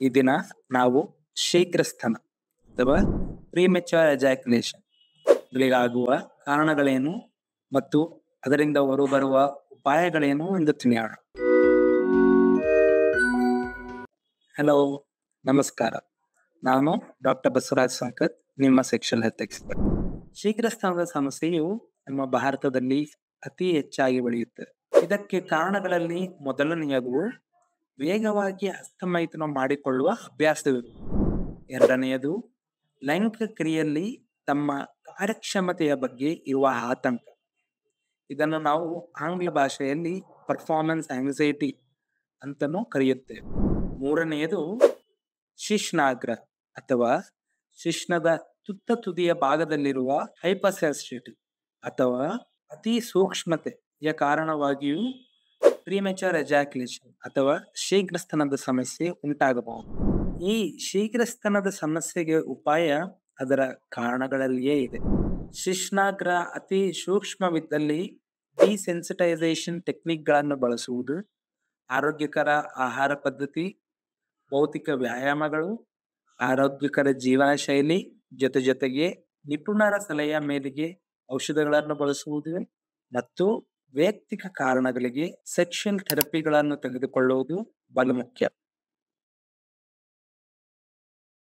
ಈ ದಿನ ನಾವು ಶೀಘ್ರಸ್ತನ ಅಥವಾ ಪ್ರೀಮೆಚ್ಯೂರ್ ಎಜಾಕ್ಯುಲೇಷನ್ ಗಳಿಗಾಗುವ ಕಾರಣಗಳೇನು ಮತ್ತು ಅದರಿಂದ ಹೊರಬರುವ ಉಪಾಯಗಳೇನು ಎಂದು ತಿಳಿಯೋಣ. ಹಲೋ, ನಮಸ್ಕಾರ. ನಾನು ಡಾಕ್ಟರ್ ಬಸವರಾಜ್ ಸಂಕತ್, ನಿಮ್ಮ ಸೆಕ್ಷುವಲ್ ಹೆಲ್ತ್ ಎಕ್ಸ್ಪರ್ಟ್. ಶೀಘ್ರಸ್ತನದ ಸಮಸ್ಯೆಯು ನಮ್ಮ ಭಾರತದಲ್ಲಿ ಅತಿ ಹೆಚ್ಚಾಗಿ ಬೆಳೆಯುತ್ತದೆ. ಇದಕ್ಕೆ ಕಾರಣಗಳಲ್ಲಿ ಮೊದಲನೆಯದು ವೇಗವಾಗಿ ಹಸ್ತಮೈಥುನ ಮಾಡಿಕೊಳ್ಳುವ ಅಭ್ಯಾಸವಿದೆ. ಎರಡನೆಯದು ಲೈಂಗಿಕ ಕ್ರಿಯೆಯಲ್ಲಿ ತಮ್ಮ ಕಾರ್ಯಕ್ಷಮತೆಯ ಬಗ್ಗೆ ಇರುವ ಆತಂಕ. ಇದನ್ನು ನಾವು ಆಂಗ್ಲ ಭಾಷೆಯಲ್ಲಿ ಪರ್ಫಾರ್ಮೆನ್ಸ್ ಆಂಗ್ಸೈಟಿ ಅಂತಲೂ ಕರೆಯುತ್ತೇವೆ. ಮೂರನೆಯದು ಶಿಶ್ನಾಗ್ರಹ ಅಥವಾ ಶಿಶ್ನದ ತುದಿಯ ಭಾಗದಲ್ಲಿರುವ ಹೈಪರ್ಸೆನ್ಸಿಟಿವಿಟಿ ಅಥವಾ ಅತಿ ಸೂಕ್ಷ್ಮತೆಯ ಕಾರಣವಾಗಿಯೂ ಪ್ರೀಮೆಚ್ಯೂರ್ ಎಜಾಕ್ಯುಲೇಷನ್ ಅಥವಾ ಶೀಘ್ರಸ್ತನದ ಸಮಸ್ಯೆ ಉಂಟಾಗಬಹುದು. ಈ ಶೀಘ್ರಸ್ತನದ ಸಮಸ್ಯೆಗೆ ಉಪಾಯ ಅದರ ಕಾರಣಗಳಲ್ಲಿಯೇ ಇದೆ. ಶಿಶ್ನಾಗ್ರಹ ಅತಿ ಸೂಕ್ಷ್ಮವಿದ್ದಲ್ಲಿ ಡಿಸೆನ್ಸಿಟೈಸೇಷನ್ ಟೆಕ್ನಿಕ್ಗಳನ್ನು ಬಳಸುವುದು, ಆರೋಗ್ಯಕರ ಆಹಾರ ಪದ್ಧತಿ, ಭೌತಿಕ ವ್ಯಾಯಾಮಗಳು, ಆರೋಗ್ಯಕರ ಜೀವನ ಶೈಲಿ ಜೊತೆಗೆ ನಿಪುಣರ ಸಲಹೆಯ ಮೇರೆಗೆ ಔಷಧಗಳನ್ನು ಬಳಸುವುದು ಮತ್ತು ವೈಯಕ್ತಿಕ ಕಾರಣಗಳಿಗೆ ಸೆಕ್ಷುವಲ್ ಥೆರಪಿಗಳನ್ನು ತೆಗೆದುಕೊಳ್ಳುವುದು ಬಹಳ ಮುಖ್ಯ.